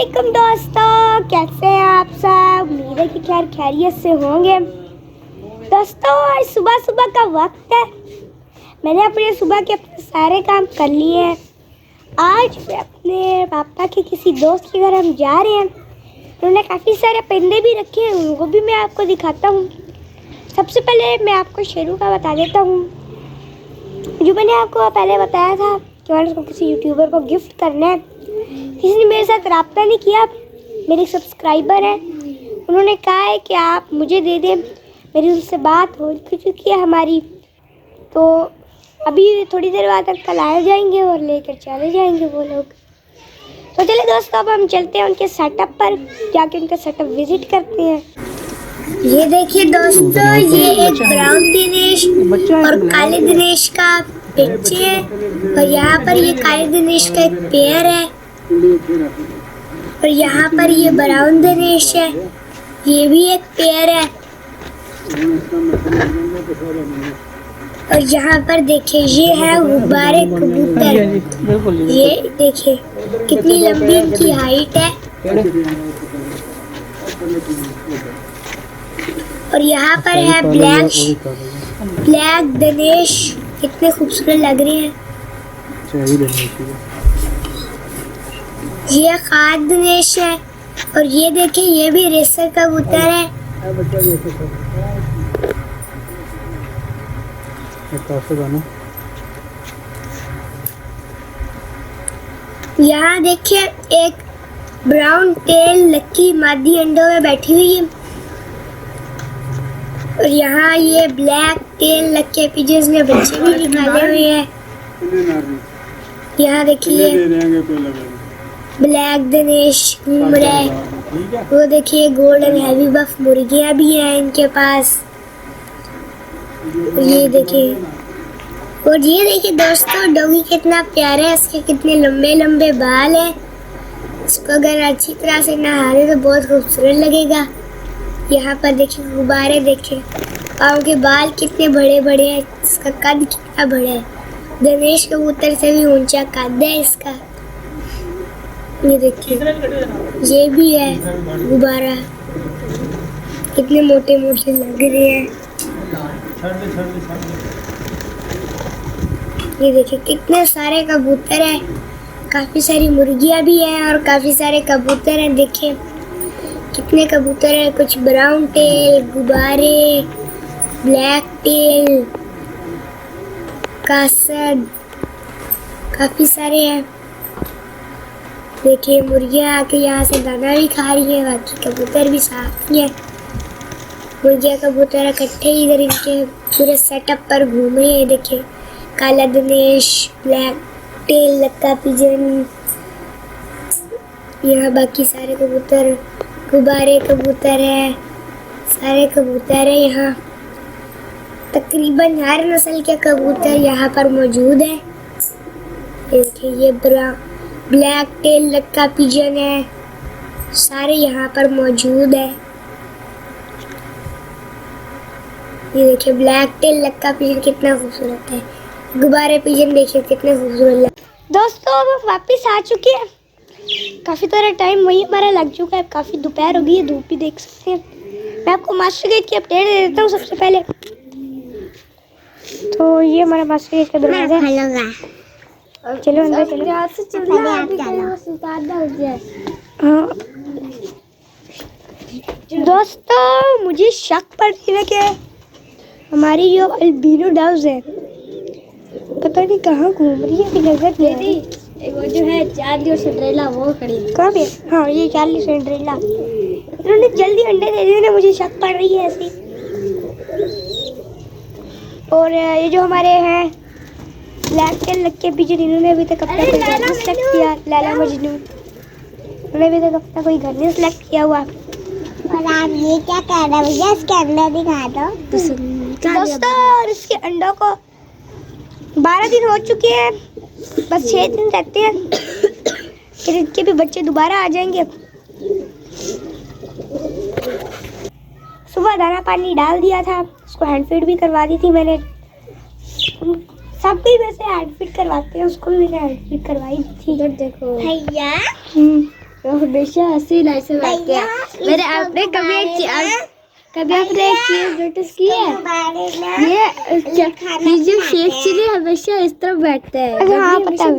वालेकुम दोस्तों, कैसे हैं आप सब। उम्मीद है कि खैरियत से होंगे। दोस्तों आज सुबह सुबह का वक्त है। मैंने अपने सुबह के अपने सारे काम कर लिए हैं। आज मैं अपने पापा के किसी दोस्त के घर हम जा रहे हैं। उन्होंने काफ़ी सारे पेंदे भी रखे हैं, उनको भी मैं आपको दिखाता हूँ। सबसे पहले मैं आपको शेरू का बता देता हूँ। जो मैंने आपको पहले बताया था कि मैंने उसको किसी यूट्यूबर को गिफ्ट करना है। किसी ने मेरे साथ रब्ता नहीं किया। मेरे सब्सक्राइबर हैं, उन्होंने कहा है कि आप मुझे दे दें। मेरी उनसे बात हो चुकी है हमारी, तो अभी थोड़ी देर बाद कल आ जाएंगे और लेकर चले जाएंगे वो लोग। तो चलिए दोस्तों, अब हम चलते हैं उनके सेटअप पर, जाके उनका सेटअप विजिट करते हैं। ये देखिए दोस्तों, ये एक ब्राउन दिनेश और काले दिनेश का पिक्चर है, और यहाँ पर ये काले दिनेश का एक पेयर है, और यहाँ पर ये ब्राउन दिनेश है, ये भी एक पेयर है। और यहाँ पर देखिए ये है गुब्बारे कबूतर। ये देखिए कितनी लंबी इनकी हाइट है। और यहाँ पर है ब्लैक दिनेश, कितने खूबसूरत लग रहे हैं। ये खाद दिनेश है, और ये देखिए ये भी रेसर कबूतर है। यहाँ देखिए एक ब्राउन टेल लक्की मादी अंडों में बैठी हुई है, और यहाँ ये ब्लैक टेल लक्की पिजन्स ने बच्चे भी निकाले हुए हैं। यहाँ देखिए ब्लैक दिनेश घूम रहे हैं। वो देखिए गोल्डन हैवी बफ मुर्गियाँ भी हैं इनके पास। ये देखिए, और ये देखिए दोस्तों डॉगी कितना प्यारा है। इसके कितने लंबे लंबे बाल हैं। इसको अगर अच्छी तरह से नहाने तो बहुत खूबसूरत लगेगा। यहाँ पर देखिए गुब्बारे, देखिए पाँव के बाल कितने बड़े बड़े हैं। इसका कद कितना बड़ा है, दिनेश कबूतर से भी ऊंचा कद है इसका। ये देखिए ये भी है गुब्बारा, कितने मोटे मोटे लग रहे हैं। ये देखिए कितने सारे कबूतर हैं, काफ़ी सारी मुर्गियाँ भी हैं और काफ़ी सारे कबूतर हैं। देखिए कितने कबूतर हैं, कुछ ब्राउन टेल, गुब्बारे, ब्लैक टेल, कासद, काफ़ी सारे हैं। देखिए मुर्गियाँ आके यहाँ से दाना भी खा रही हैं, बाकी कबूतर भी साथ ही हैं। मुर्गियाँ कबूतर इकट्ठे इधर इनके पूरे सेटअप पर घूम रहे हैं। देखिए काला दिनेश, ब्लैक टेल लक्का पिजन, यहाँ बाकी सारे कबूतर, गुब्बारे कबूतर है, सारे कबूतर हैं। यहाँ तकरीबन हर नस्ल के कबूतर यहाँ पर मौजूद है। देखिए ये ब्लैक टेल लक्का पिजन है, सारे यहाँ पर मौजूद है। ये देखिए ब्लैक टेल लक्का पिजन कितना खूबसूरत है। गुब्बारे पिजन देखिए कितने खूबसूरत है। दोस्तों अब हम वापस आ चुके हैं। काफ़ी सारा टाइम वही हमारा लग चुका है, काफ़ी दोपहर हो गई है, धूप भी देख सकते हैं। मैं आपको मास्टर गेट की अपडेट दे देता हूँ सबसे पहले। तो ये हमारा मास्टर गेट का दरवाजा है। चलो अंदर चलो। हाँ दोस्तों, मुझे शक पड़ रही है कि हमारी जो अल्बिनो डव्स है पता नहीं कहाँ घूम रही है, नजर नहीं आ रही। वो जो है चार्ली और सिंड्रेला वो खड़ी है। कहाँ पे? हाँ ये चार्ली सिंड्रेला। इन्होंने जल्दी अंडे दे दिए ना, मुझे शक पड़ रही है ऐसी। और ये जो हमारे हैं ब्लैक टेल लक्के पिजन, इन्होंने अभी तक अपना कोई घर नहीं सेलेक्ट किया। लैला मजनू, उन्होंने अभी तक अपना कोई घर नहीं सेलेक्ट किया हुआ। और आप ये क्या कर रहे हो भैया, इसके अंडा दिखा दो। दोस्तों इसके अंडों को 12 दिन हो चुके हैं, बस 6 दिन रहते हैं, फिर इनके भी बच्चे दोबारा आ जाएंगे। सुबह दाना पानी डाल दिया था, उसको हैंड फीड भी करवा दी थी मैंने। सब भी वैसे हैंड फीड करवाते हैं, उसको भी मैंने हैंड फीड करवाई थी। देखो भैया, वो हमेशा हंसी लाए से बैठते हैं। मेरे आपने कभी एक चीज नोटिस की है? ये जो शेख चिली हमेशा इस तरफ बैठते हैं। अच्छा हाँ पता है।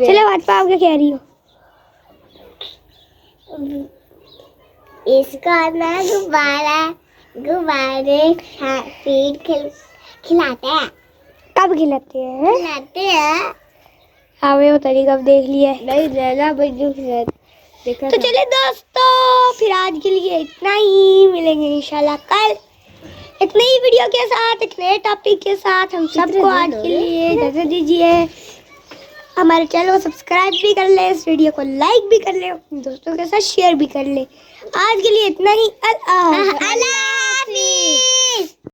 चलो बात आप क्या कह रही हो? इसका ना गुब्बारे फीड खिलाते हैं। कब खिलाते हैं? खिलाते हैं। हाँ वो तरीका कब देख लिया है? नहीं लैला भाई जो देखा तो चले दोस्तों, फिर आज के लिए इतना ही। मिलेंगे इंशाल्लाह कल एक नई वीडियो के साथ, एक नए टॉपिक के साथ। हम सबको आज के लिए इजाजत दीजिए। हमारे चैनल को सब्सक्राइब भी कर ले, इस वीडियो को लाइक भी कर ले, अपने दोस्तों के साथ शेयर भी कर ले। आज के लिए इतना ही। अल्लाह हाफिज़।